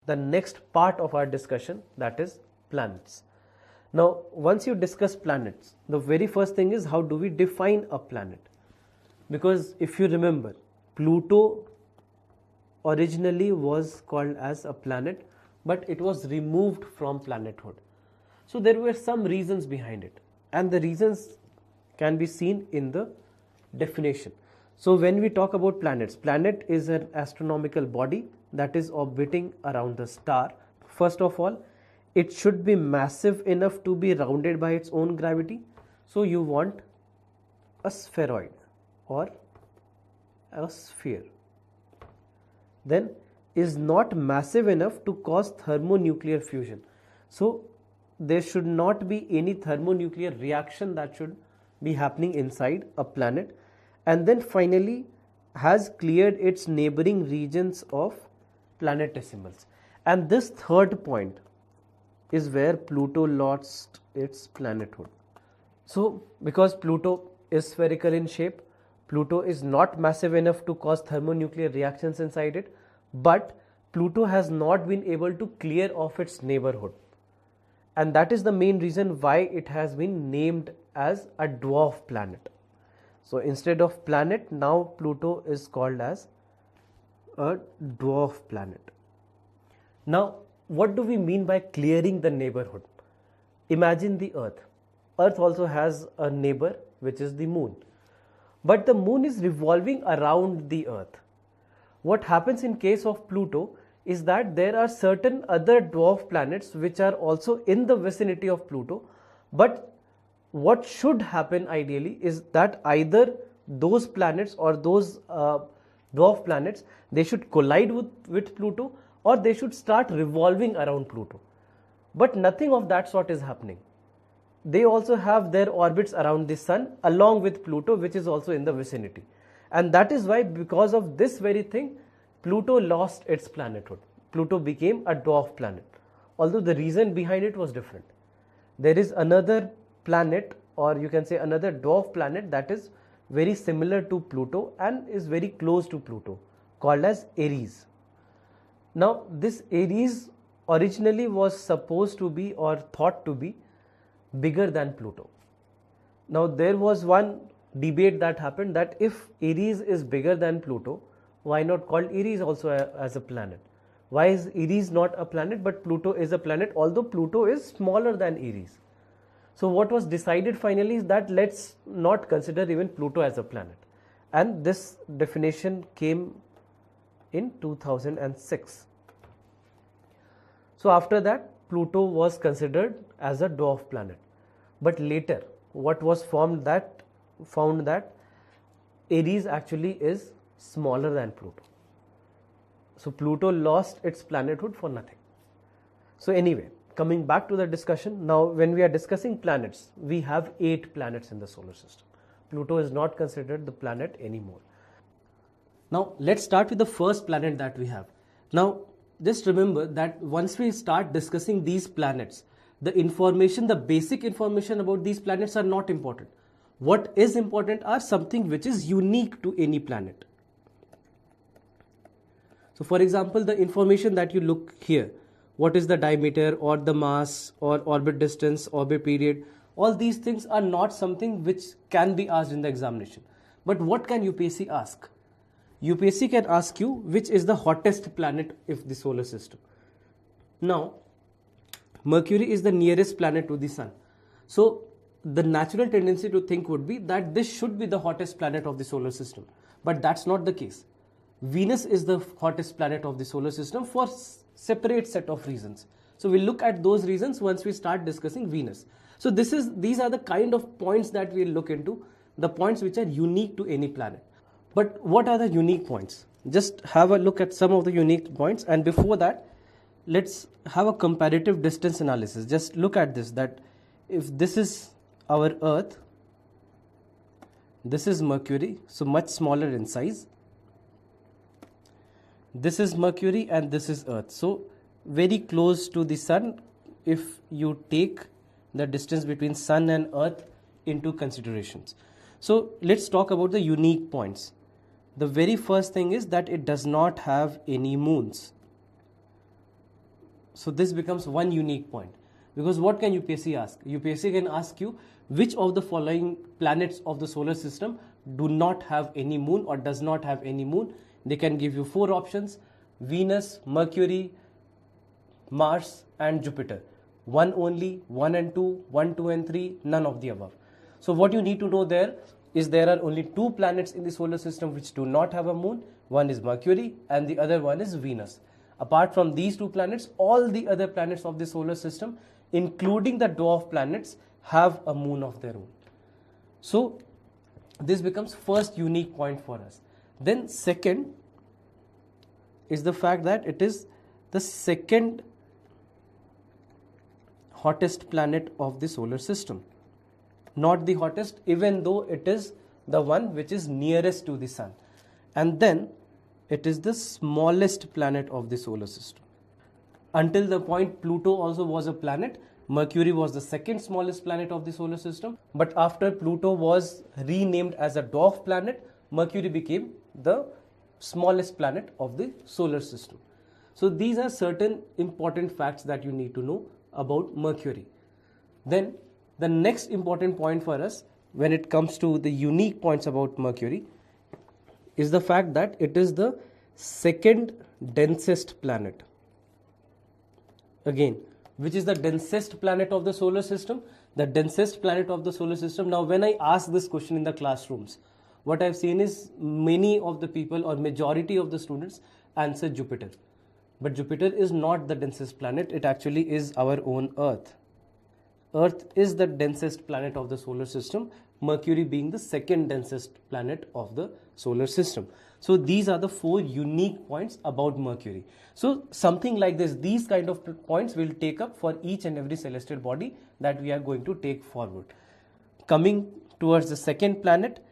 the next part of our discussion, that is planets. Now, once you discuss planets, the very first thing is how do we define a planet? Because if you remember, Pluto originally was called as a planet, but it was removed from planethood. So there were some reasons behind it, and the reasons can be seen in the definition. So when we talk about planets, planet is an astronomical body that is orbiting around the star. First of all, it should be massive enough to be rounded by its own gravity. So you want a spheroid or a sphere. Then is not massive enough to cause thermonuclear fusion. So there should not be any thermonuclear reaction that should be happening inside a planet. And then finally has cleared its neighboring regions of planetesimals. And this third point is where Pluto lost its planethood. So because Pluto is spherical in shape, Pluto is not massive enough to cause thermonuclear reactions inside it, but Pluto has not been able to clear off its neighborhood. And that is the main reason why it has been named as a dwarf planet. So instead of planet, now Pluto is called as a dwarf planet. Now, what do we mean by clearing the neighborhood? Imagine the Earth. Earth also has a neighbor, which is the moon. But the moon is revolving around the Earth. What happens in case of Pluto is that there are certain other dwarf planets which are also in the vicinity of Pluto, but what should happen ideally is that either those planets or those dwarf planets, they should collide with Pluto, or they should start revolving around Pluto. But nothing of that sort is happening. They also have their orbits around the Sun along with Pluto, which is also in the vicinity. And that is why, because of this very thing, Pluto lost its planethood. Pluto became a dwarf planet, although the reason behind it was different. There is another planet, or you can say another dwarf planet, that is very similar to Pluto and is very close to Pluto, called as Eris. Now, this Eris originally was supposed to be, or thought to be, bigger than Pluto. Now, there was one debate that happened that if Eris is bigger than Pluto, why not call Eris also as a planet? Why is Eris not a planet but Pluto is a planet, although Pluto is smaller than Eris? So what was decided finally is that let's not consider even Pluto as a planet. And this definition came in 2006. So after that, Pluto was considered as a dwarf planet. But later, what was found that Eris actually is smaller than Pluto. So Pluto lost its planethood for nothing. So anyway, coming back to the discussion, now when we are discussing planets, we have 8 planets in the solar system. Pluto is not considered the planet anymore. Now let's start with the first planet that we have. Now just remember that once we start discussing these planets, the information, the basic information about these planets are not important. What is important are something which is unique to any planet. So for example, the information that you look here, what is the diameter or the mass or orbit distance, orbit period, all these things are not something which can be asked in the examination. But what can UPSC ask? UPSC can ask you which is the hottest planet of the solar system. Now, Mercury is the nearest planet to the Sun. So the natural tendency to think would be that this should be the hottest planet of the solar system. But that's not the case. Venus is the hottest planet of the solar system for separate set of reasons. So we'll look at those reasons once we start discussing Venus. So these are the kind of points that we'll look into, the points which are unique to any planet. But what are the unique points? Just have a look at some of the unique points, and before that, let's have a comparative distance analysis. Just look at this, that if this is our Earth, this is Mercury, so much smaller in size. This is Mercury and this is Earth, so very close to the Sun if you take the distance between Sun and Earth into considerations. So let's talk about the unique points. The very first thing is that it does not have any moons. So this becomes one unique point. Because what can UPSC ask? UPSC can ask you which of the following planets of the solar system do not have any moon or does not have any moon. They can give you 4 options: Venus, Mercury, Mars and Jupiter. One only, 1 and 2, 1, 2 and 3, none of the above. So what you need to know there is there are only 2 planets in the solar system which do not have a moon. One is Mercury and the other one is Venus. Apart from these 2 planets, all the other planets of the solar system, including the dwarf planets, have a moon of their own. So this becomes first unique point for us. Then second is the fact that it is the second hottest planet of the solar system. Not the hottest, even though it is the one which is nearest to the sun. And then it is the smallest planet of the solar system. Until the point Pluto also was a planet, Mercury was the second smallest planet of the solar system. But after Pluto was renamed as a dwarf planet, Mercury became the smallest planet of the solar system. So these are certain important facts that you need to know about Mercury. Then the next important point for us when it comes to the unique points about Mercury is the fact that it is the second densest planet. Again, which is the densest planet of the solar system? The densest planet of the solar system. Now, when I ask this question in the classrooms, what I've seen is many of the people or majority of the students answer Jupiter. But Jupiter is not the densest planet. It actually is our own Earth. Earth is the densest planet of the solar system, Mercury being the second densest planet of the solar system. So these are the 4 unique points about Mercury. So something like this, these kind of points will take up for each and every celestial body that we are going to take forward. Coming towards the second planet,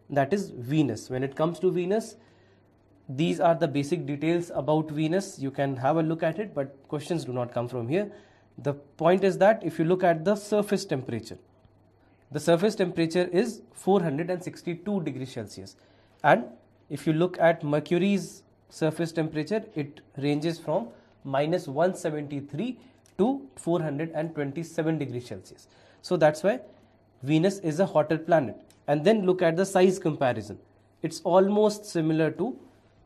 that is Venus. When it comes to Venus, these are the basic details about Venus. You can have a look at it, but questions do not come from here. The point is that if you look at the surface temperature is 462 degrees Celsius. And if you look at Mercury's surface temperature, it ranges from minus 173 to 427 degrees Celsius. So that's why Venus is a hotter planet. And then look at the size comparison. It's almost similar to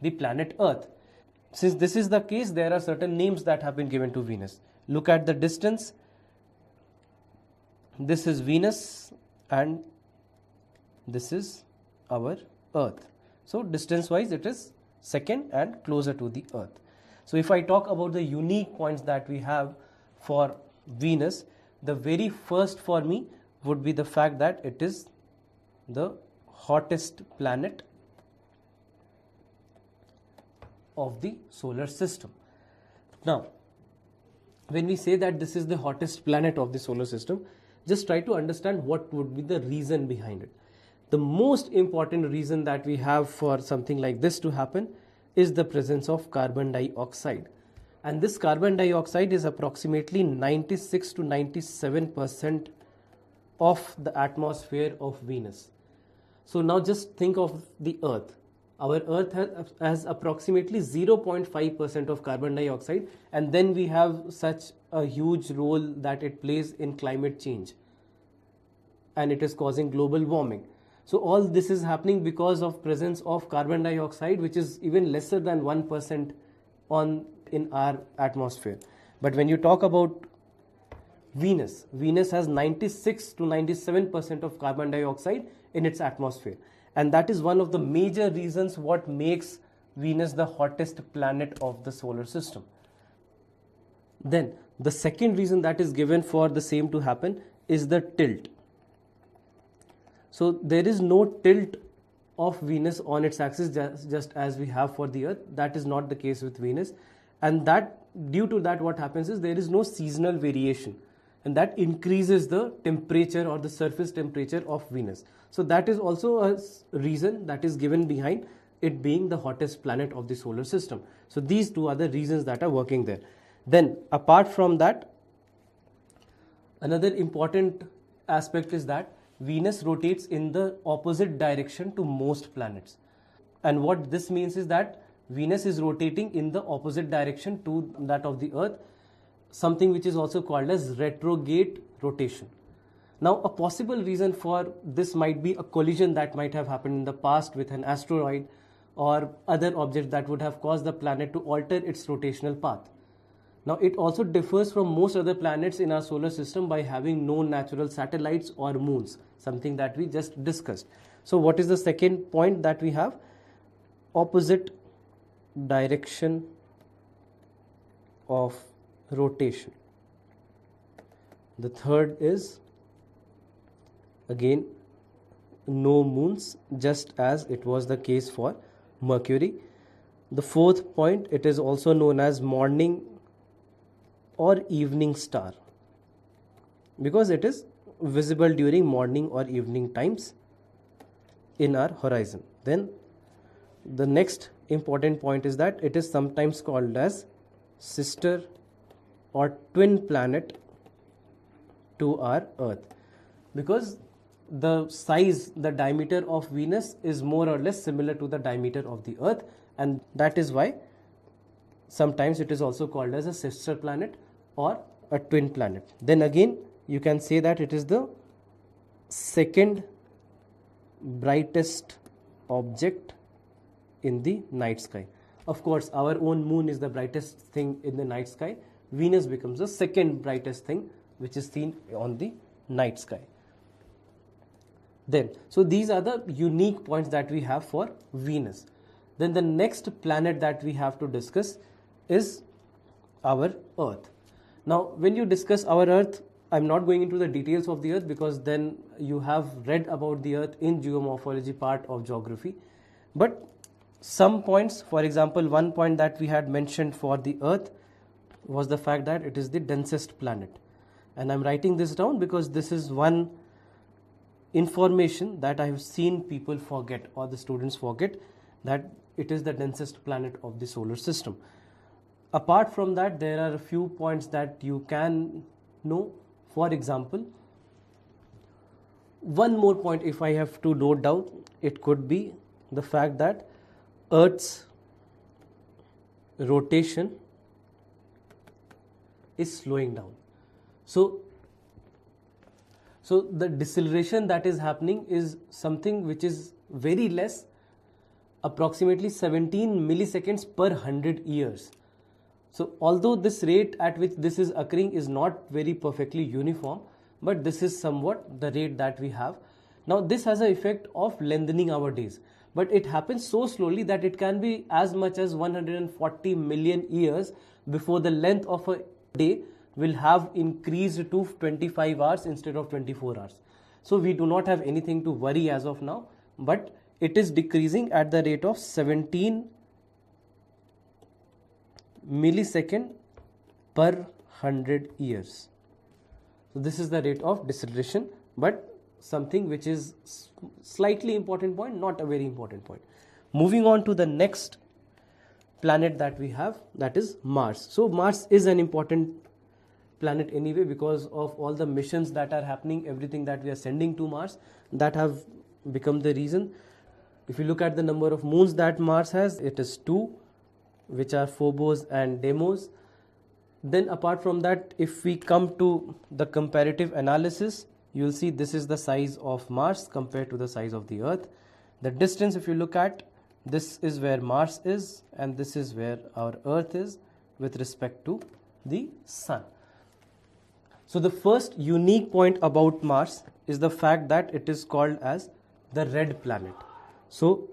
the planet Earth. Since this is the case, there are certain names that have been given to Venus. Look at the distance. This is Venus and this is our Earth. So distance wise it is second and closer to the Earth. So if I talk about the unique points that we have for Venus, the very first for me would be the fact that it is the hottest planet of the solar system. Now, when we say that this is the hottest planet of the solar system, just try to understand what would be the reason behind it. The most important reason that we have for something like this to happen is the presence of carbon dioxide. And this carbon dioxide is approximately 96 to 97% of the atmosphere of Venus. So now just think of the Earth. Our Earth has approximately 0.5% of carbon dioxide, and then we have such a huge role that it plays in climate change, and it is causing global warming. So all this is happening because of presence of carbon dioxide, which is even lesser than 1% in our atmosphere. But when you talk about Venus has 96 to 97% of carbon dioxide in its atmosphere. And that is one of the major reasons what makes Venus the hottest planet of the solar system. Then the second reason that is given for the same to happen is the tilt. So there is no tilt of Venus on its axis just as we have for the Earth. That is not the case with Venus. And that due to that what happens is there is no seasonal variation. And that increases the temperature or the surface temperature of Venus. So that is also a reason that is given behind it being the hottest planet of the solar system. So these two are the reasons that are working there. Then apart from that, another important aspect is that Venus rotates in the opposite direction to most planets. And what this means is that Venus is rotating in the opposite direction to that of the Earth. something which is also called as retrograde rotation. Now, a possible reason for this might be a collision that might have happened in the past with an asteroid or other object that would have caused the planet to alter its rotational path. Now, it also differs from most other planets in our solar system by having no natural satellites or moons, something that we just discussed. So, what is the second point that we have? Opposite direction of rotation. The third is again no moons, just as it was the case for Mercury. The fourth point, it is also known as morning or evening star, because it is visible during morning or evening times in our horizon. Then the next important point is that it is sometimes called as sister or twin planet to our Earth, because the size, the diameter of Venus is more or less similar to the diameter of the Earth, and that is why sometimes it is also called as a sister planet or a twin planet. Then again, you can say that it is the second brightest object in the night sky. Of course, our own moon is the brightest thing in the night sky. Venus becomes the second brightest thing which is seen on the night sky. Then, so these are the unique points that we have for Venus. Then the next planet that we have to discuss is our Earth. Now, when you discuss our Earth, I'm not going into the details of the Earth, because then you have read about the Earth in geomorphology part of geography. But some points, for example, one point that we had mentioned for the Earth was the fact that it is the densest planet. And I'm writing this down because this is one information that I have seen people forget, or the students forget, that it is the densest planet of the solar system. Apart from that, there are a few points that you can know. For example, one more point, if I have to note down, it could be the fact that Earth's rotation is slowing down. So the deceleration that is happening is something which is very less, approximately 17 milliseconds per 100 years. So although this rate at which this is occurring is not very perfectly uniform, but this is somewhat the rate that we have. Now this has an effect of lengthening our days, but it happens so slowly that it can be as much as 140 million years before the length of a day will have increased to 25 hours instead of 24 hours. So we do not have anything to worry as of now, but it is decreasing at the rate of 17 millisecond per 100 years. So this is the rate of deceleration, but something which is slightly important point, not a very important point. Moving on to the next planet that we have, that is Mars. So Mars is an important planet anyway, because of all the missions that are happening, everything that we are sending to Mars, that have become the reason. If you look at the number of moons that Mars has, it is 2, which are Phobos and Deimos. Then apart from that, if we come to the comparative analysis, you will see this is the size of Mars compared to the size of the Earth. The distance, if you look at, this is where Mars is and this is where our Earth is with respect to the Sun. So the first unique point about Mars is the fact that it is called as the red planet. So,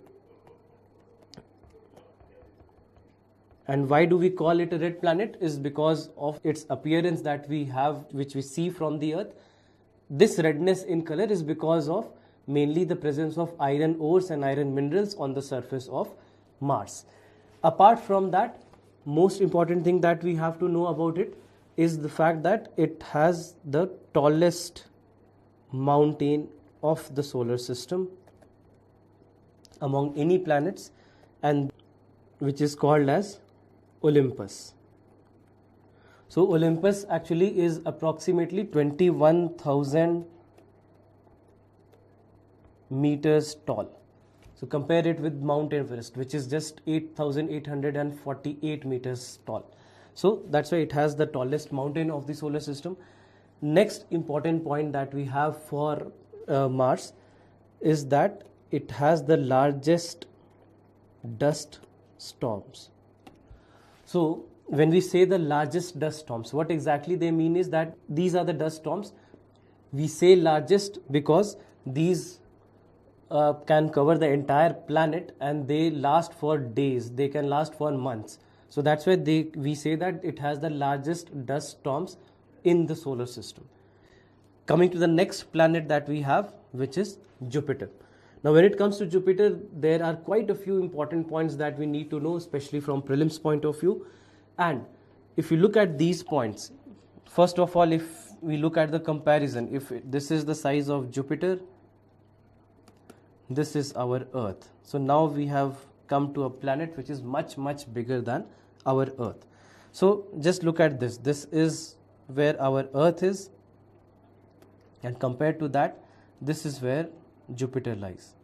and why do we call it a red planet? Is because of its appearance that we have, which we see from the Earth. This redness in color is because of mainly the presence of iron ores and iron minerals on the surface of Mars. Apart from that, most important thing that we have to know about it is the fact that it has the tallest mountain of the solar system among any planets, and which is called as Olympus. So Olympus actually is approximately 21,000 meters tall. So compare it with Mount Everest, which is just 8,848 meters tall. So that's why it has the tallest mountain of the solar system. Next important point that we have for Mars is that it has the largest dust storms. So when we say the largest dust storms, what exactly they mean is that these are the dust storms. We say largest because these can cover the entire planet and they last for days, they can last for months. So that's why we say that it has the largest dust storms in the solar system. Coming to the next planet that we have, which is Jupiter. Now when it comes to Jupiter, there are quite a few important points that we need to know, especially from prelims point of view. And if you look at these points, first of all, if we look at the comparison, if this is the size of Jupiter, this is our Earth. So now we have come to a planet which is much, much bigger than our Earth. So just look at this. This is where our Earth is, and compared to that, this is where Jupiter lies.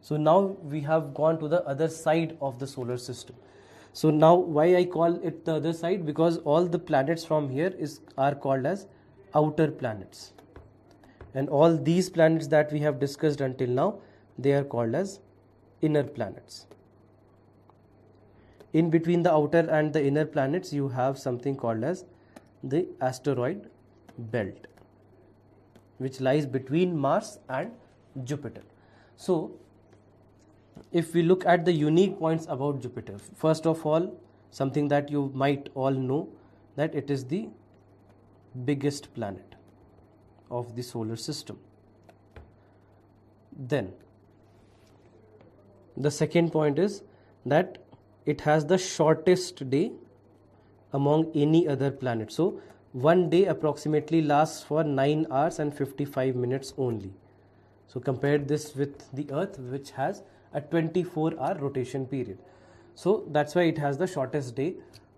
So now we have gone to the other side of the solar system. So now why I call it the other side? Because all the planets from here are called as outer planets. And all these planets that we have discussed until now, they are called as inner planets. In between the outer and the inner planets, you have something called as the asteroid belt, which lies between Mars and Jupiter. So if we look at the unique points about Jupiter, first of all, something that you might all know, that it is the biggest planet of the solar system. Then the second point is that it has the shortest day among any other planet. So one day approximately lasts for 9 hours and 55 minutes only. So compare this with the Earth, which has a 24-hour rotation period. So that's why it has the shortest day.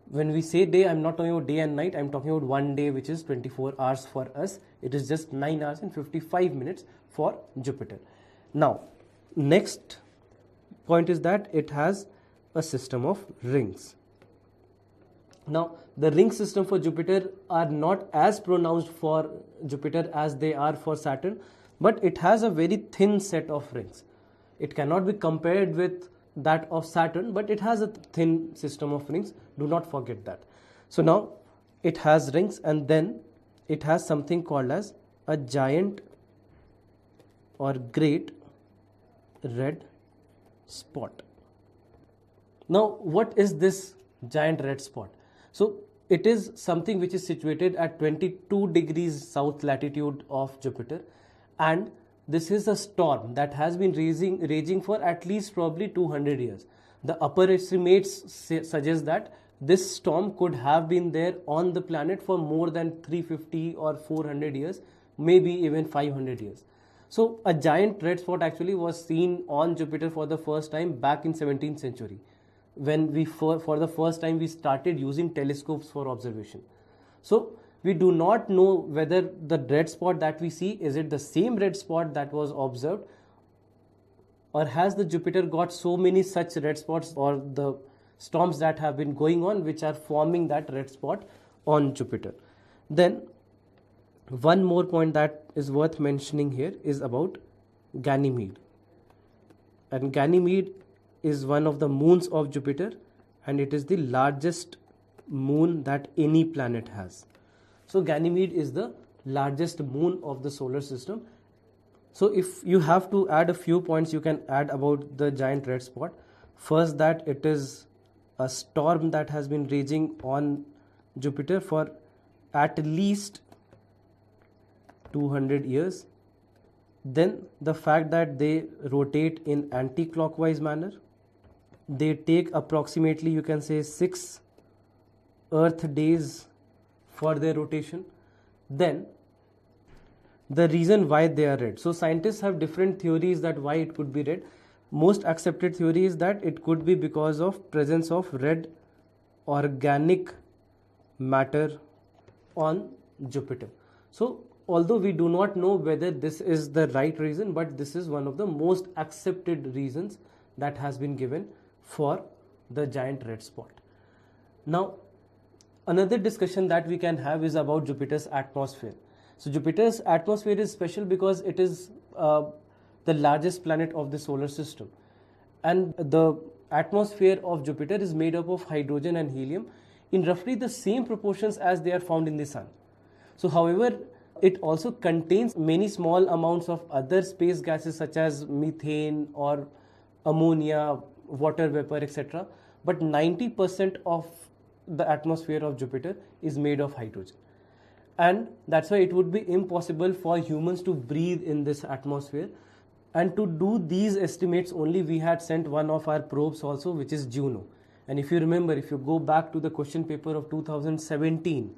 When we say day, I'm not talking about day and night, I'm talking about one day, which is 24 hours for us. It is just 9 hours and 55 minutes for Jupiter. Now, next point is that it has a system of rings. Now, the ring system for Jupiter are not as pronounced for Jupiter as they are for Saturn, but it has a very thin set of rings. It cannot be compared with that of Saturn, but it has a thin system of rings. Do not forget that. So now it has rings, and then it has something called as a giant or great red spot. Now, what is this giant red spot? So it is something which is situated at 22 degrees south latitude of Jupiter, and this is a storm that has been raging for at least probably 200 years. The upper estimates suggest that this storm could have been there on the planet for more than 350 or 400 years, maybe even 500 years. So a giant red spot actually was seen on Jupiter for the first time back in 17th century, when we for the first time we started using telescopes for observation. So we do not know whether the red spot that we see, is it the same red spot that was observed, or has the Jupiter got so many such red spots, or the storms that have been going on which are forming that red spot on Jupiter. Then one more point that is worth mentioning here is about Ganymede. And Ganymede is one of the moons of Jupiter, and it is the largest moon that any planet has. So Ganymede is the largest moon of the solar system. So if you have to add a few points, you can add about the giant red spot. First, that it is a storm that has been raging on Jupiter for at least 200 years. Then the fact that they rotate in anti-clockwise manner. They take approximately, you can say, 6 Earth days for their rotation. Then the reason why they are red. So scientists have different theories that why it could be red. Most accepted theory is that it could be because of presence of red organic matter on Jupiter. So although we do not know whether this is the right reason, but this is one of the most accepted reasons that has been given for the giant red spot. Now, Another discussion that we can have is about Jupiter's atmosphere. So Jupiter's atmosphere is special because it is the largest planet of the solar system, and the atmosphere of Jupiter is made up of hydrogen and helium in roughly the same proportions as they are found in the Sun. So however, it also contains many small amounts of other space gases such as methane or ammonia, water vapor, etc. But 90% of the atmosphere of Jupiter is made of hydrogen. And that's why it would be impossible for humans to breathe in this atmosphere. And to do these estimates only, we had sent one of our probes also, which is Juno. And if you remember, if you go back to the question paper of 2017,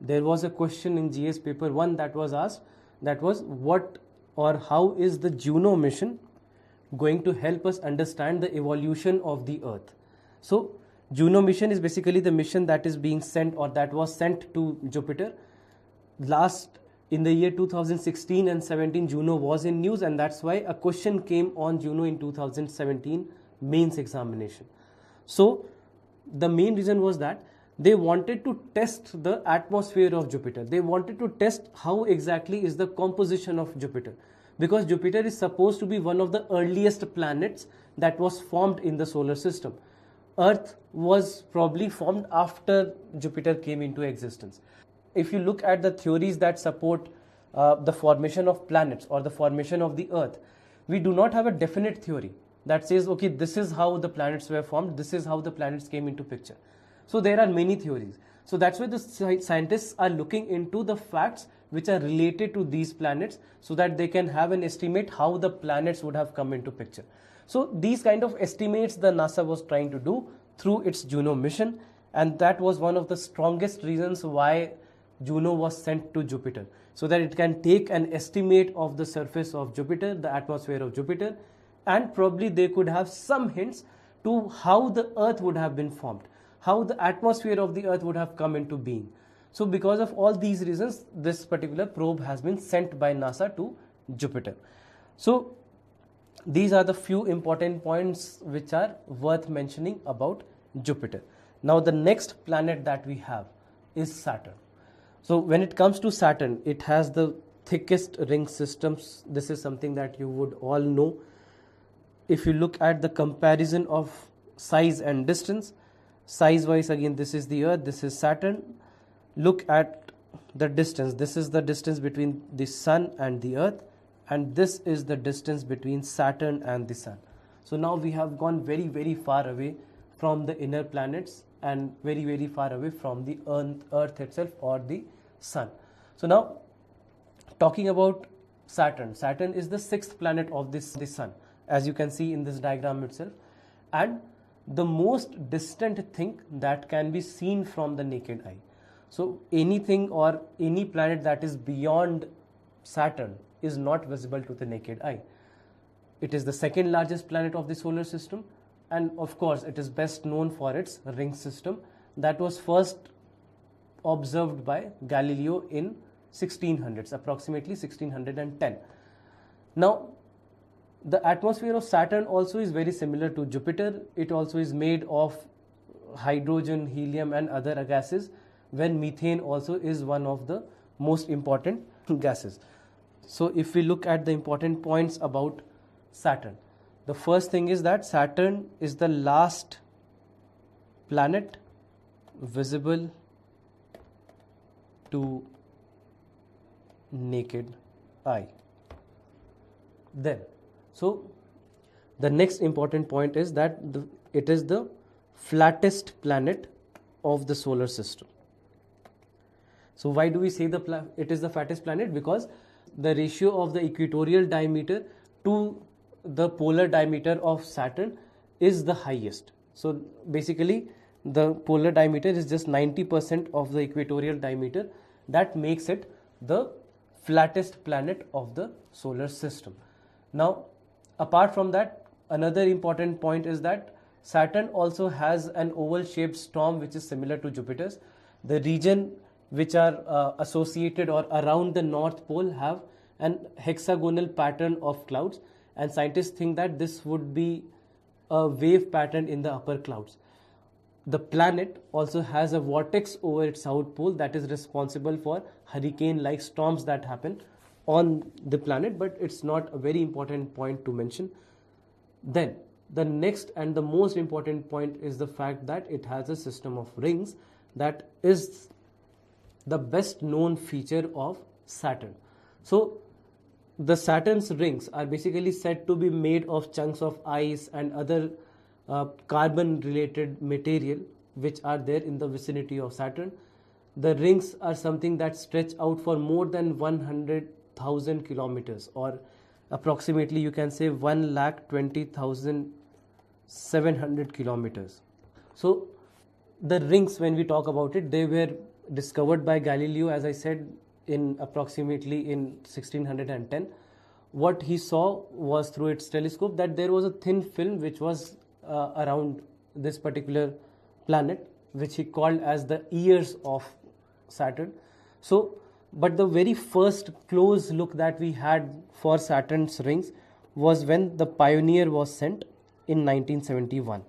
there was a question in GS paper 1 that was asked, that was what or how is the Juno mission going to help us understand the evolution of the Earth. So Juno mission is basically the mission that is being sent or that was sent to Jupiter. Last in the year 2016 and 17, Juno was in news, and that's why a question came on Juno in 2017 mains examination. So the main reason was that they wanted to test the atmosphere of Jupiter. They wanted to test how exactly is the composition of Jupiter, because Jupiter is supposed to be one of the earliest planets that was formed in the solar system. Earth was probably formed after Jupiter came into existence. If you look at the theories that support the formation of planets or the formation of the Earth, we do not have a definite theory that says, okay, this is how the planets were formed, this is how the planets came into picture. So there are many theories. So that's why the scientists are looking into the facts which are related to these planets so that they can have an estimate how the planets would have come into picture. So these kind of estimates the NASA was trying to do through its Juno mission, and that was one of the strongest reasons why Juno was sent to Jupiter, so that it can take an estimate of the surface of Jupiter, the atmosphere of Jupiter, and probably they could have some hints to how the Earth would have been formed, how the atmosphere of the Earth would have come into being. So because of all these reasons, this particular probe has been sent by NASA to Jupiter. So these are the few important points which are worth mentioning about Jupiter. Now the next planet that we have is Saturn. So when it comes to Saturn, it has the thickest ring systems. This is something that you would all know. If you look at the comparison of size and distance, size wise, again, this is the Earth, this is Saturn. Look at the distance. This is the distance between the Sun and the Earth, and this is the distance between Saturn and the Sun. So now we have gone very, very far away from the inner planets and very, very far away from the Earth itself or the Sun. So now talking about Saturn. Saturn is the sixth planet of the Sun, as you can see in this diagram itself, and the most distant thing that can be seen from the naked eye. So anything or any planet that is beyond Saturn is not visible to the naked eye. It is the second largest planet of the solar system, and of course it is best known for its ring system that was first observed by Galileo in 1600s, approximately 1610. Now the atmosphere of Saturn also is very similar to Jupiter. It also is made of hydrogen, helium and other gases, when methane also is one of the most important gases. So if we look at the important points about Saturn, the first thing is that Saturn is the last planet visible to naked eye. Then, so the next important point is that it is the flattest planet of the solar system. So why do we say it is the fattest planet? Because the ratio of the equatorial diameter to the polar diameter of Saturn is the highest. So basically the polar diameter is just 90% of the equatorial diameter. That makes it the flattest planet of the solar system. Now apart from that, another important point is that Saturn also has an oval shaped storm which is similar to Jupiter's. The region which are associated or around the North Pole have an hexagonal pattern of clouds, and scientists think that this would be a wave pattern in the upper clouds. the planet also has a vortex over its south pole that is responsible for hurricane-like storms that happen on the planet, but it's not a very important point to mention. Then the next and the most important point is the fact that it has a system of rings that is the best known feature of Saturn. So the Saturn's rings are basically said to be made of chunks of ice and other carbon related material which are there in the vicinity of Saturn. The rings are something that stretch out for more than 100,000 kilometers, or approximately you can say 1,20,700 kilometers. So the rings, when we talk about it, they were discovered by Galileo, as I said, in approximately in 1610. What he saw was through its telescope that there was a thin film which was around this particular planet, which he called as the ears of Saturn. So, but the very first close look that we had for Saturn's rings was when the Pioneer was sent in 1971.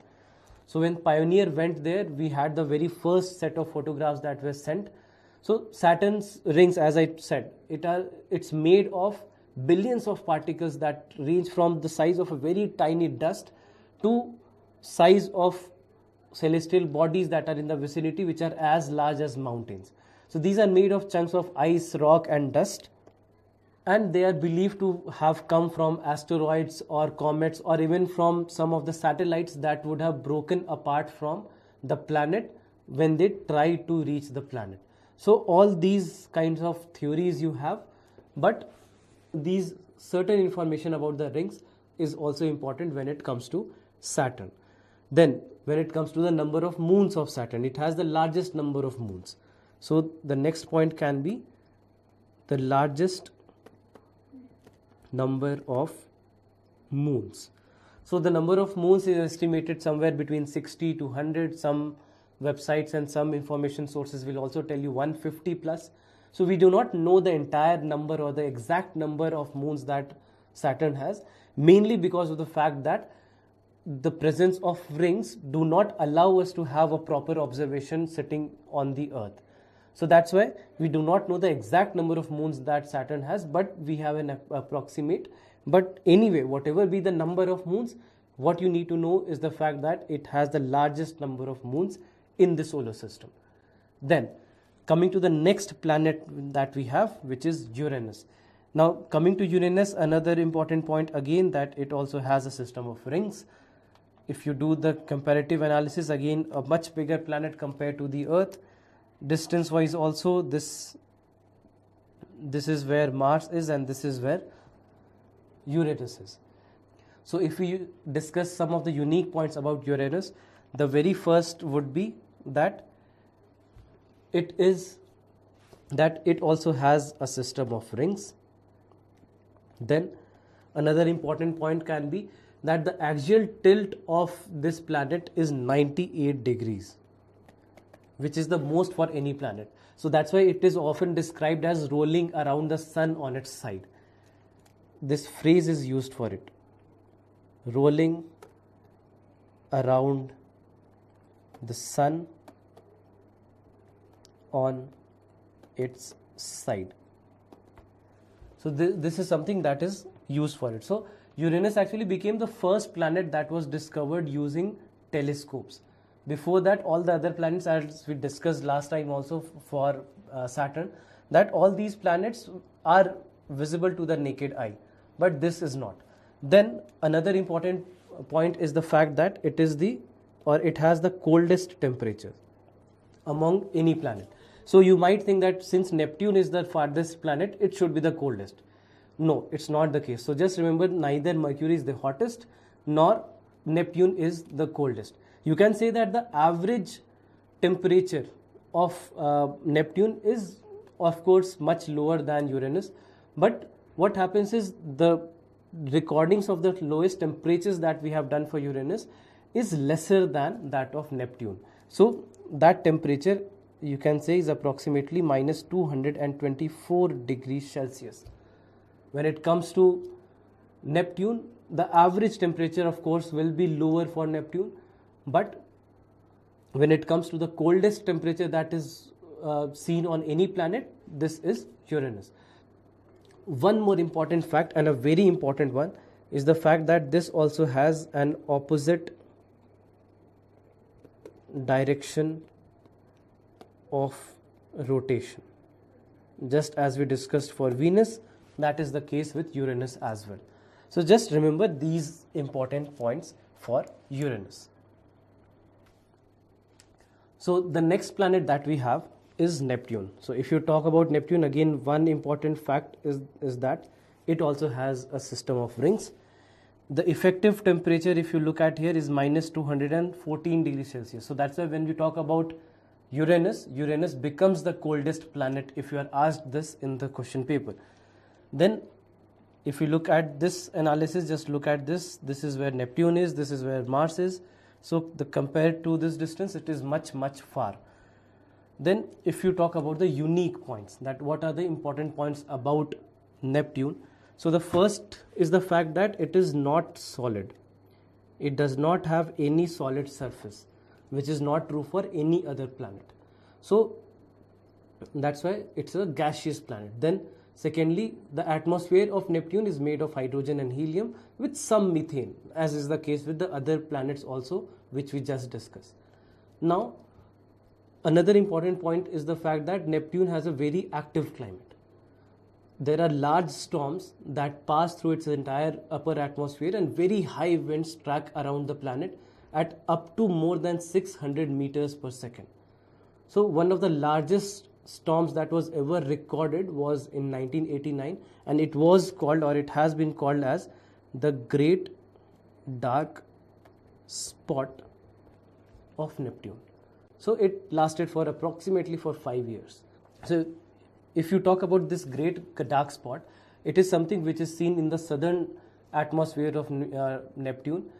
So when Pioneer went there, we had the very first set of photographs that were sent. So Saturn's rings, as I said, it's made of billions of particles that range from the size of a very tiny dust to size of celestial bodies that are in the vicinity, which are as large as mountains. So these are made of chunks of ice, rock and dust, and they are believed to have come from asteroids or comets, or even from some of the satellites that would have broken apart from the planet when they tried to reach the planet. So all these kinds of theories you have, but these certain information about the rings is also important when it comes to Saturn. Then when it comes to the number of moons of Saturn, it has the largest number of moons. So the next point can be the largest number of moons. So the number of moons is estimated somewhere between 60 to 100. Some websites and some information sources will also tell you 150 plus. So we do not know the entire number or the exact number of moons that Saturn has, mainly because of the fact that the presence of rings do not allow us to have a proper observation sitting on the Earth. So that's why we do not know the exact number of moons that Saturn has, but we have an approximate. But anyway, whatever be the number of moons, what you need to know is the fact that it has the largest number of moons in the solar system. Then coming to the next planet that we have, which is Uranus. Now coming to Uranus, another important point again, that it also has a system of rings. If you do the comparative analysis, again a much bigger planet compared to the Earth. Distance wise also, this is where Mars is and this is where Uranus is. So if we discuss some of the unique points about Uranus, the very first would be that it also has a system of rings. Then another important point can be that the axial tilt of this planet is 98 degrees, which is the most for any planet. So that's why it is often described as rolling around the sun on its side. This phrase is used for it, rolling around the sun on its side. So this is something that is used for it. So Uranus actually became the first planet that was discovered using telescopes. Before that, all the other planets, as we discussed last time also for Saturn, that all these planets are visible to the naked eye, but this is not. Then another important point is the fact that it has the coldest temperature among any planet. So you might think that since Neptune is the farthest planet, it should be the coldest. No, it's not the case. So just remember, neither Mercury is the hottest nor Neptune is the coldest. You can say that the average temperature of Neptune is of course much lower than Uranus, but what happens is the recordings of the lowest temperatures that we have done for Uranus is lesser than that of Neptune. So that temperature you can say is approximately minus 224 degrees Celsius. When it comes to Neptune, the average temperature of course will be lower for Neptune, but when it comes to the coldest temperature that is seen on any planet, this is Uranus. One more important fact, and a very important one, is the fact that this also has an opposite direction of rotation. Just as we discussed for Venus, that is the case with Uranus as well. So just remember these important points for Uranus. So the next planet that we have is Neptune. So if you talk about Neptune, again one important fact is that it also has a system of rings. The effective temperature, if you look at here, is minus 214 degrees Celsius. So that's why when we talk about Uranus, Uranus becomes the coldest planet if you are asked this in the question paper. Then if you look at this analysis, just look at this. This is where Neptune is, this is where Mars is. So compared to this distance, it is much far. Then if you talk about the unique points, that what are the important points about Neptune. So the first is the fact that it is not solid. It does not have any solid surface, which is not true for any other planet. So that's why it's a gaseous planet. Then secondly, the atmosphere of Neptune is made of hydrogen and helium with some methane, as is the case with the other planets also, which we just discussed. Now, another important point is the fact that Neptune has a very active climate. There are large storms that pass through its entire upper atmosphere, and very high winds track around the planet at up to more than 600 meters per second. So one of the largest storms that was ever recorded was in 1989, and it was called, or it has been called, as the Great Dark Spot of Neptune. So it lasted for approximately 5 years. So if you talk about this Great Dark Spot, it is something which is seen in the southern atmosphere of Neptune,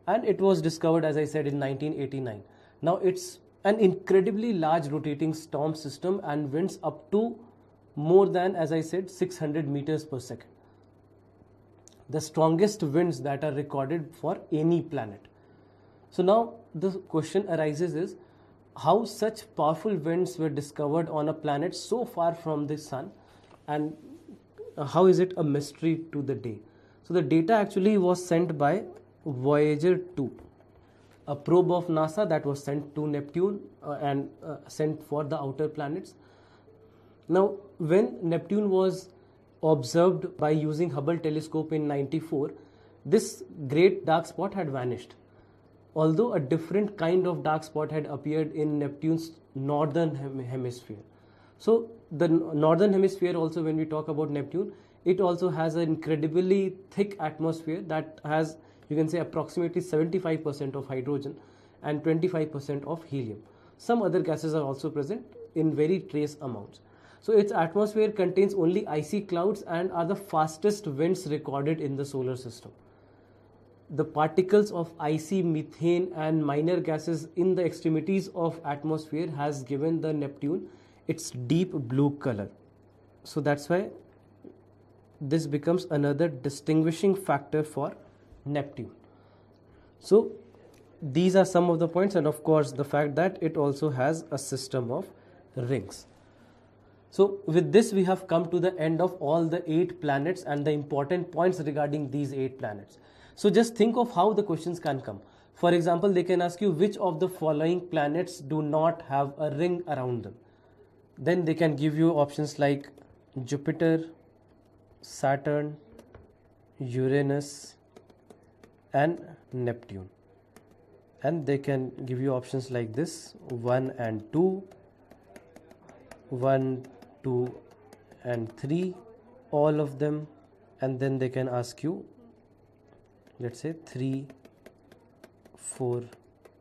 and it was discovered, as I said, in 1989. Now it's an incredibly large rotating storm system and winds up to more than, as I said, 600 meters per second. The strongest winds that are recorded for any planet. So now the question arises is, how such powerful winds were discovered on a planet so far from the sun, and how is it a mystery to the day? So the data actually was sent by Voyager 2, a probe of NASA that was sent to Neptune and sent for the outer planets. Now, when Neptune was observed by using Hubble telescope in 94, this great dark spot had vanished. Although a different kind of dark spot had appeared in Neptune's northern hemisphere. So the northern hemisphere also, when we talk about Neptune, it also has an incredibly thick atmosphere that has, you can say, approximately 75% of hydrogen and 25% of helium. Some other gases are also present in very trace amounts. So its atmosphere contains only icy clouds and are the fastest winds recorded in the solar system. The particles of icy methane and minor gases in the extremities of atmosphere has given the Neptune its deep blue color. So that's why this becomes another distinguishing factor for Neptune. So these are some of the points, and of course the fact that it also has a system of rings. So with this we have come to the end of all the 8 planets and the important points regarding these 8 planets. So just think of how the questions can come. For example, they can ask you which of the following planets do not have a ring around them. Then they can give you options like Jupiter, Saturn, Uranus and Neptune. And they can give you options like this: 1 and 2, 1, 2 and 3, all of them. And then they can ask you, let's say 3, 4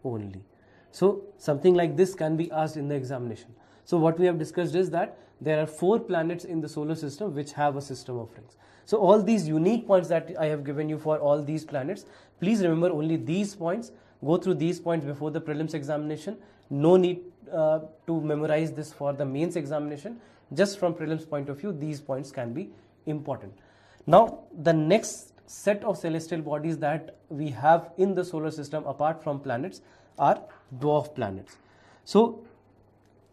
only. So something like this can be asked in the examination. So what we have discussed is that there are 4 planets in the solar system which have a system of rings. So all these unique points that I have given you for all these planets, please remember only these points. Go through these points before the prelims examination. No need to memorize this for the mains examination. Just from prelims point of view, these points can be important. Now the next set of celestial bodies that we have in the solar system apart from planets are dwarf planets. So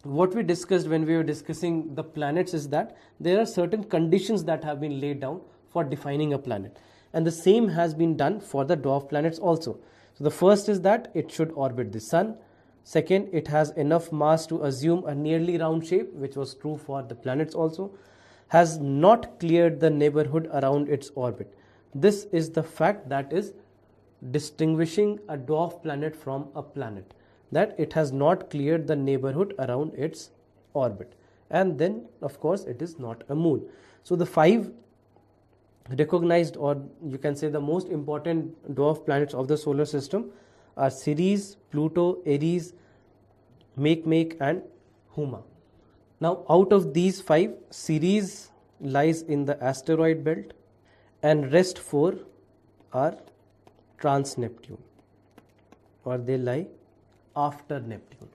what we discussed when we were discussing the planets is that there are certain conditions that have been laid down for defining a planet, and the same has been done for the dwarf planets also. So the first is that it should orbit the sun. Second, it has enough mass to assume a nearly round shape, which was true for the planets also. Has not cleared the neighborhood around its orbit. This is the fact that is distinguishing a dwarf planet from a planet, that it has not cleared the neighborhood around its orbit, and then of course it is not a moon. So the 5 recognized, or you can say the most important dwarf planets of the solar system are Ceres, Pluto, Eris, Makemake and Huma. Now out of these 5, Ceres lies in the asteroid belt and rest 4 are trans-Neptune, or they lie after Neptune.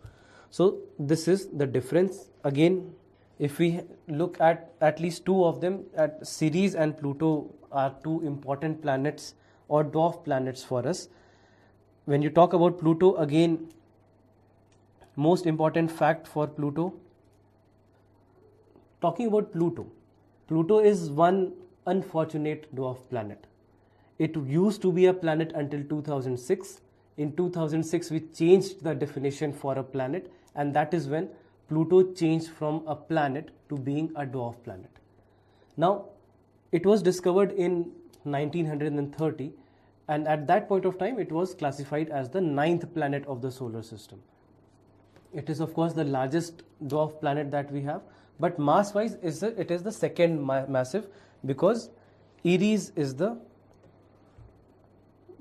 So this is the difference. Again, if we look at least 2 of them, at Ceres and Pluto are 2 important planets or dwarf planets for us. When you talk about Pluto, again, most important fact for Pluto, talking about Pluto is one unfortunate dwarf planet. It used to be a planet until 2006. In 2006, we changed the definition for a planet, and that is when Pluto changed from a planet to being a dwarf planet. Now, it was discovered in 1930, and at that point of time, it was classified as the 9th planet of the solar system. It is, of course, the largest dwarf planet that we have, but mass-wise, it is the second massive, because Eris is the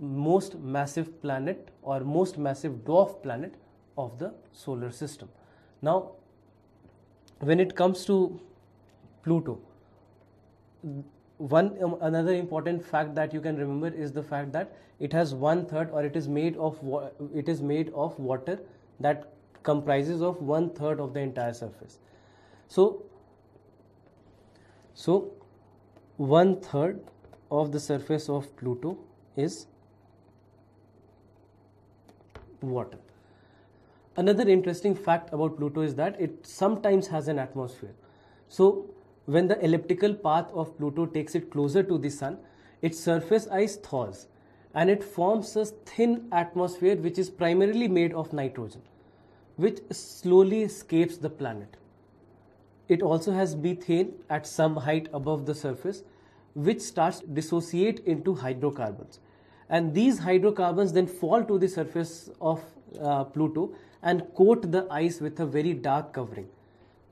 most massive planet or most massive dwarf planet of the solar system. Now, when it comes to Pluto, another important fact that you can remember is the fact that it has 1/3, or it is made of water that comprises of 1/3 of the entire surface. So 1/3 of the surface of Pluto is water. Another interesting fact about Pluto is that it sometimes has an atmosphere. So when the elliptical path of Pluto takes it closer to the sun, its surface ice thaws and it forms a thin atmosphere which is primarily made of nitrogen, which slowly escapes the planet. It also has methane at some height above the surface, which starts to dissociate into hydrocarbons. And these hydrocarbons then fall to the surface of Pluto and coat the ice with a very dark covering.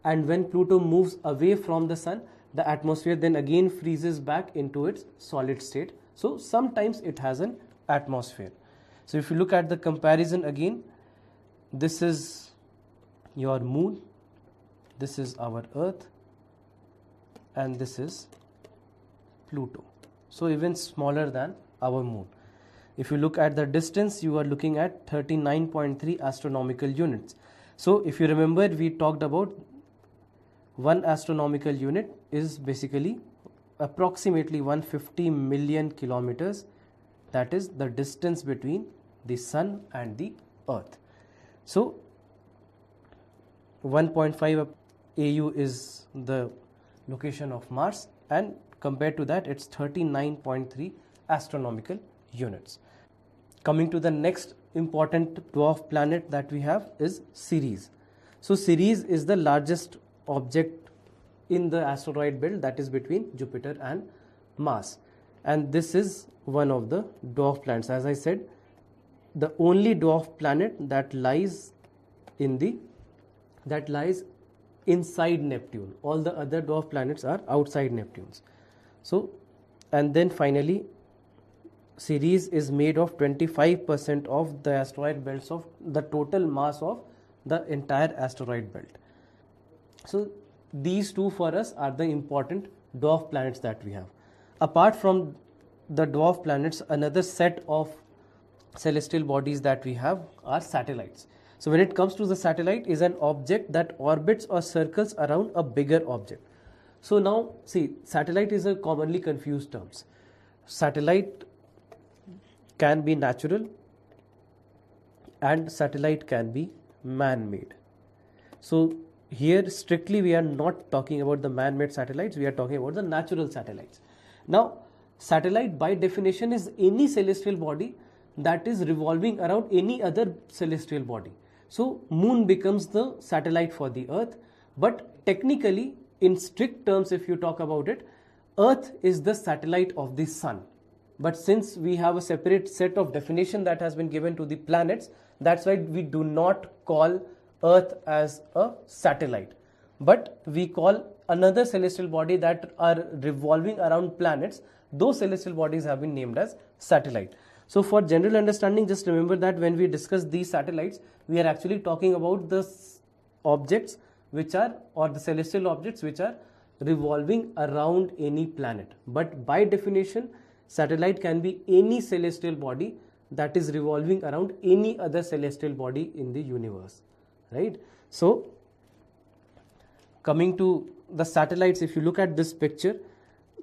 And when Pluto moves away from the sun, the atmosphere then again freezes back into its solid state. So sometimes it has an atmosphere. So if you look at the comparison again, this is your moon, this is our Earth, and this is Pluto. So even smaller than our moon. If you look at the distance, you are looking at 39.3 astronomical units. So if you remember, we talked about 1 astronomical unit is basically approximately 150 million kilometers. That is the distance between the sun and the Earth. So 1.5 AU is the location of Mars, and compared to that, it's 39.3 astronomical units. Coming to the next important dwarf planet that we have is Ceres. So Ceres is the largest object in the asteroid belt, that is between Jupiter and Mars, and this is one of the dwarf planets. As I said, the only dwarf planet that lies inside Neptune. All the other dwarf planets are outside Neptune's. So, and then finally, Ceres is made of 25% of the asteroid belts of the total mass of the entire asteroid belt. So these two for us are the important dwarf planets that we have. Apart from the dwarf planets, another set of celestial bodies that we have are satellites. So when it comes to the satellite, is an object that orbits or circles around a bigger object. So now see, satellite is a commonly confused term. Satellite can be natural and satellite can be man-made. So here strictly we are not talking about the man-made satellites, we are talking about the natural satellites. Now satellite by definition is any celestial body that is revolving around any other celestial body. So moon becomes the satellite for the earth, but technically in strict terms if you talk about it, earth is the satellite of the sun. But since we have a separate set of definition that has been given to the planets, that's why we do not call earth as a satellite, but we call another celestial body that are revolving around planets, those celestial bodies have been named as satellite. So for general understanding, just remember that when we discuss these satellites, we are actually talking about the objects which are, or the celestial objects which are revolving around any planet. But by definition, satellite can be any celestial body that is revolving around any other celestial body in the universe, right? So coming to the satellites, if you look at this picture,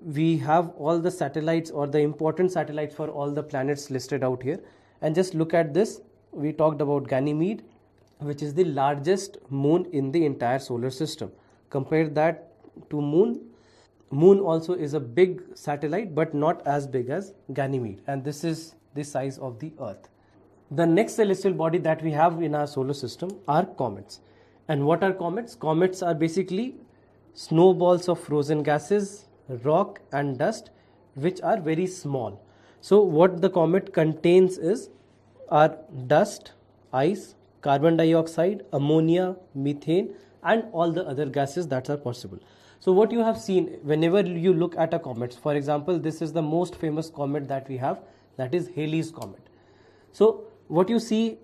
we have all the satellites or the important satellites for all the planets listed out here. And just look at this, we talked about Ganymede, which is the largest moon in the entire solar system. Compare that to moon. Moon also is a big satellite, but not as big as Ganymede, and this is the size of the earth. The next celestial body that we have in our solar system are comets. And what are comets? Comets are basically snowballs of frozen gases, rock and dust, which are very small. So what the comet contains are dust, ice, carbon dioxide, ammonia, methane, and all the other gases that are possible. So what you have seen whenever you look at a comet, for example, this is the most famous comet that we have, that is Halley's Comet. So what you see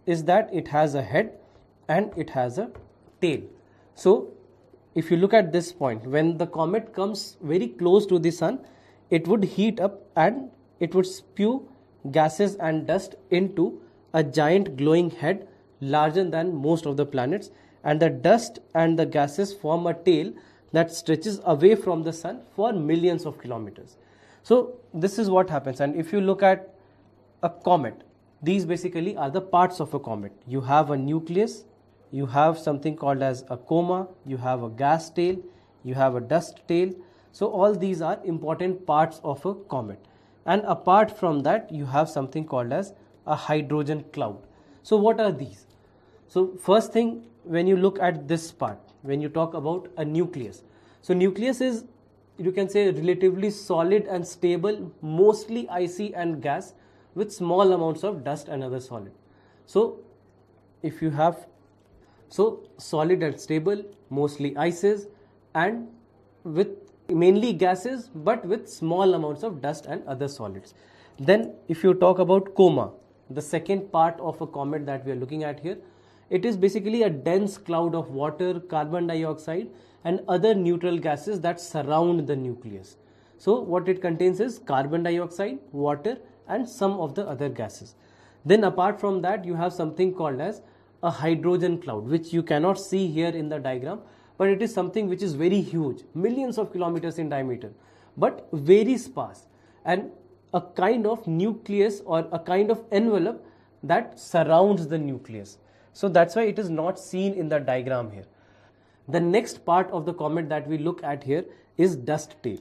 is that it has a head and it has a tail. So if you look at this point, when the comet comes very close to the sun, it would heat up and it would spew gases and dust into a giant glowing head larger than most of the planets, and the dust and the gases form a tail that stretches away from the sun for millions of kilometers. So this is what happens. And if you look at a comet, these basically are the parts of a comet. You have a nucleus, you have something called as a coma, you have a gas tail, you have a dust tail. So all these are important parts of a comet. And apart from that, you have something called as a hydrogen cloud. So what are these? So first thing, when you look at this part, when you talk about a nucleus, so nucleus is, you can say, relatively solid and stable, mostly icy and gas with small amounts of dust and other solid. So if you have, so solid and stable, mostly ices, and with mainly gases but with small amounts of dust and other solids. Then if you talk about coma, the second part of a comet that we are looking at here, it is basically a dense cloud of water, carbon dioxide and other neutral gases that surround the nucleus. So what it contains is carbon dioxide, water and some of the other gases. Then apart from that, you have something called as a hydrogen cloud, which you cannot see here in the diagram, but it is something which is very huge, millions of kilometers in diameter, but very sparse, and a kind of nucleus or a kind of envelope that surrounds the nucleus. So that's why it is not seen in the diagram here. The next part of the comet that we look at here is dust tail.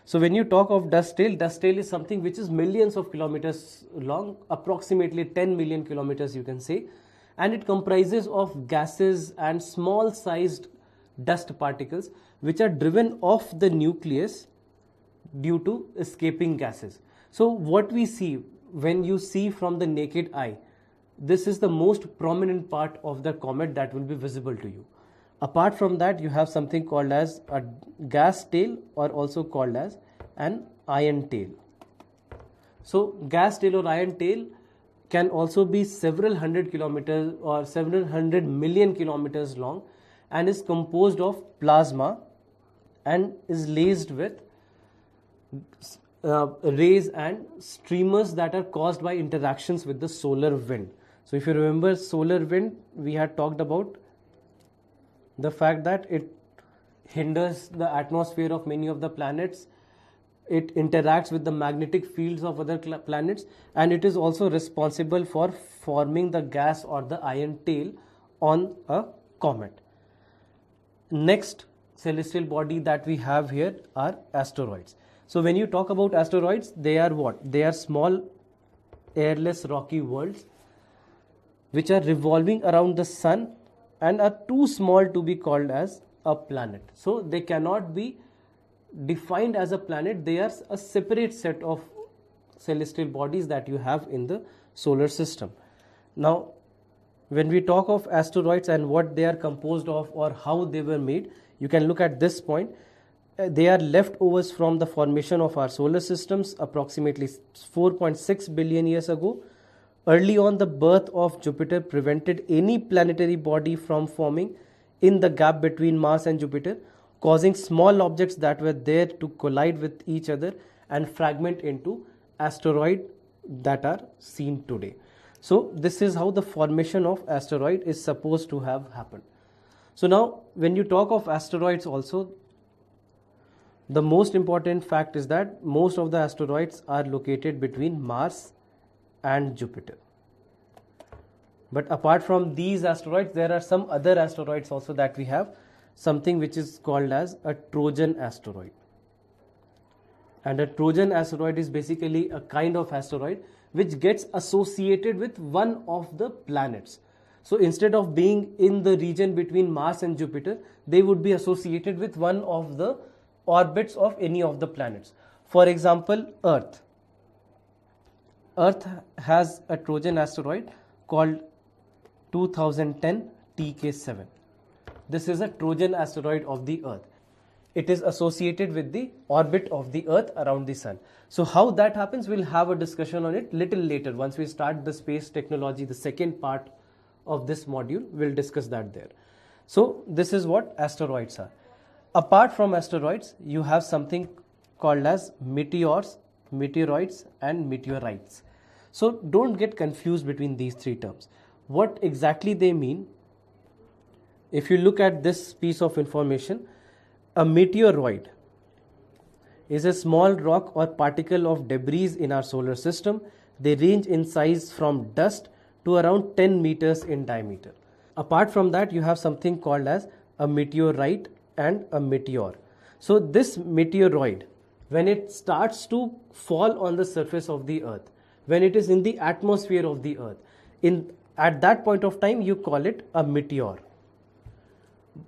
So when you talk of dust tail is something which is millions of kilometers long, approximately 10 million kilometers you can say, and it comprises of gases and small sized dust particles which are driven off the nucleus due to escaping gases. So what we see, when you see from the naked eye, this is the most prominent part of the comet that will be visible to you. Apart from that, you have something called as a gas tail, or also called as an iron tail. So gas tail or iron tail can also be several hundred kilometers or several hundred million kilometers long, and is composed of plasma and is laced with rays and streamers that are caused by interactions with the solar wind. So if you remember solar wind, we had talked about the fact that it hinders the atmosphere of many of the planets, it interacts with the magnetic fields of other planets, and it is also responsible for forming the gas or the iron tail on a comet. Next celestial body that we have here are asteroids. So when you talk about asteroids, they are what? They are small airless rocky worlds which are revolving around the sun and are too small to be called as a planet. So they cannot be defined as a planet. They are a separate set of celestial bodies that you have in the solar system. Now, when we talk of asteroids and what they are composed of or how they were made, you can look at this point. They are leftovers from the formation of our solar systems approximately 4.6 billion years ago. Early on, the birth of Jupiter prevented any planetary body from forming in the gap between Mars and Jupiter, causing small objects that were there to collide with each other and fragment into asteroids that are seen today. So this is how the formation of asteroid is supposed to have happened. So now when you talk of asteroids also, the most important fact is that most of the asteroids are located between Mars and Jupiter. But apart from these asteroids, there are some other asteroids also that we have, something which is called as a Trojan asteroid. And a Trojan asteroid is basically a kind of asteroid which gets associated with one of the planets. So instead of being in the region between Mars and Jupiter, they would be associated with one of the orbits of any of the planets. For example, Earth. Earth has a Trojan asteroid called 2010 TK7. This is a Trojan asteroid of the Earth. It is associated with the orbit of the Earth around the Sun. So how that happens, we'll have a discussion on it little later. Once we start the space technology, the second part of this module, we'll discuss that there. So this is what asteroids are. Apart from asteroids, you have something called as meteors, meteoroids and meteorites. So don't get confused between these three terms. What exactly they mean? If you look at this piece of information, a meteoroid is a small rock or particle of debris in our solar system. They range in size from dust to around 10 meters in diameter. Apart from that, you have something called as a meteorite and a meteor. So this meteoroid, when it starts to fall on the surface of the Earth, when it is in the atmosphere of the Earth, at that point of time you call it a meteor.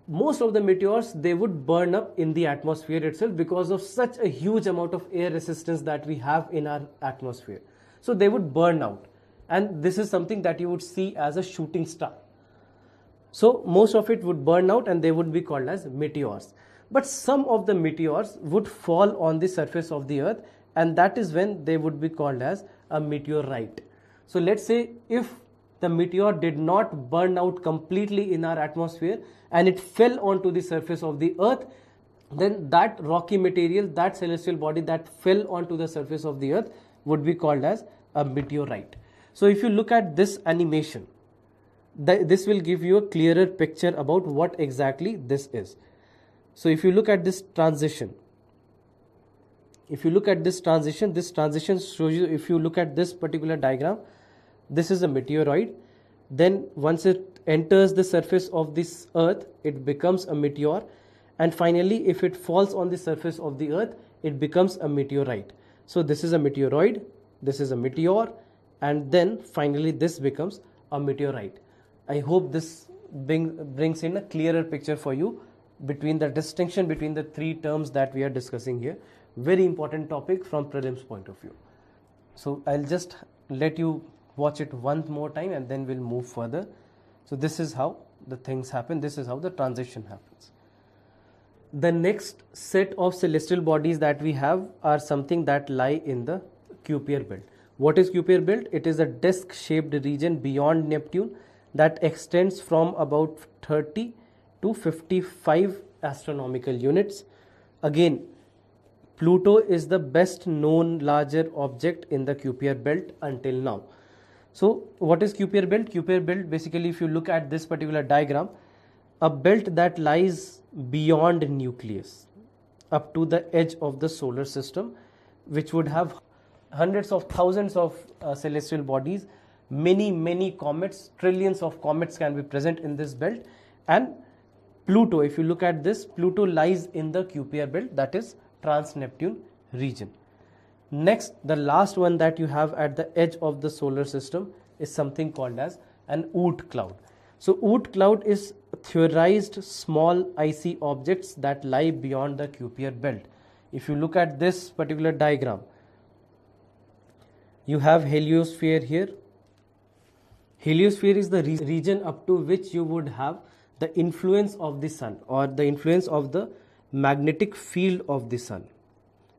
Most of the meteors, they would burn up in the atmosphere itself because of such a huge amount of air resistance that we have in our atmosphere. So they would burn out, and this is something that you would see as a shooting star. So most of it would burn out and they would be called as meteors. But some of the meteors would fall on the surface of the Earth, and that is when they would be called as a meteorite. So let's say if the meteor did not burn out completely in our atmosphere and it fell onto the surface of the Earth, then that rocky material, that celestial body that fell onto the surface of the Earth would be called as a meteorite. So if you look at this animation, this will give you a clearer picture about what exactly this is. So if you look at this transition, this transition shows you, if you look at this particular diagram, this is a meteoroid. Then once it enters the surface of this Earth, it becomes a meteor. And finally, if it falls on the surface of the Earth, it becomes a meteorite. So this is a meteoroid, this is a meteor, and then finally this becomes a meteorite. I hope this brings in a clearer picture for you between the distinction between the three terms that we are discussing here. Very important topic from prelims point of view. So I'll just let you watch it one more time and then we'll move further. So this is how the things happen. This is how the transition happens. The next set of celestial bodies that we have are something that lie in the Kuiper belt. What is Kuiper belt? It is a disc-shaped region beyond Neptune that extends from about 30 to 55 astronomical units. Again, Pluto is the best known larger object in the Kuiper belt until now. So what is Kuiper belt? Kuiper belt, basically, if you look at this particular diagram, a belt that lies beyond nucleus up to the edge of the solar system, which would have hundreds of thousands of celestial bodies, many comets, trillions of comets can be present in this belt. And Pluto, if you look at this, Pluto lies in the Kuiper belt, that is trans-Neptune region. Next, the last one that you have at the edge of the solar system is something called as an Oort cloud. So Oort cloud is theorized small icy objects that lie beyond the Kuiper belt. If you look at this particular diagram, you have heliosphere here. Heliosphere is the region up to which you would have the influence of the sun or the influence of the magnetic field of the sun.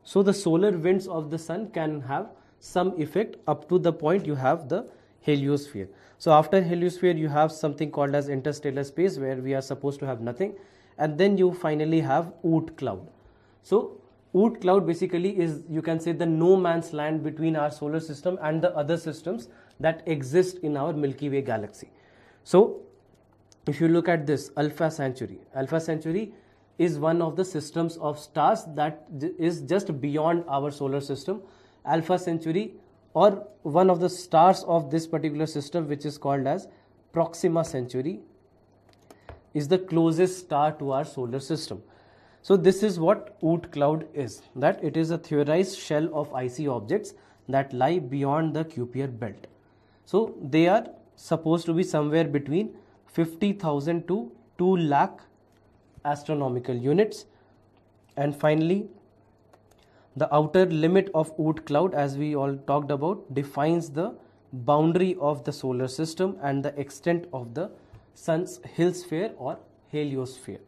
So the solar winds of the sun can have some effect up to the point you have the heliosphere. So after heliosphere you have something called as interstellar space, where we are supposed to have nothing, and then you finally have Oort cloud. So Oort cloud basically is, you can say, the no man's land between our solar system and the other systems that exist in our Milky Way galaxy. So if you look at this Alpha Centauri is one of the systems of stars that is just beyond our solar system. Alpha Centauri, or one of the stars of this particular system, which is called as Proxima Centauri, is the closest star to our solar system. So this is what Oort cloud is, that it is a theorized shell of icy objects that lie beyond the Kuiper belt. So they are supposed to be somewhere between 50,000 to 2 lakh astronomical units. And finally, the outer limit of Oort cloud, as we all talked about, defines the boundary of the solar system and the extent of the sun's heliosphere or heliosphere.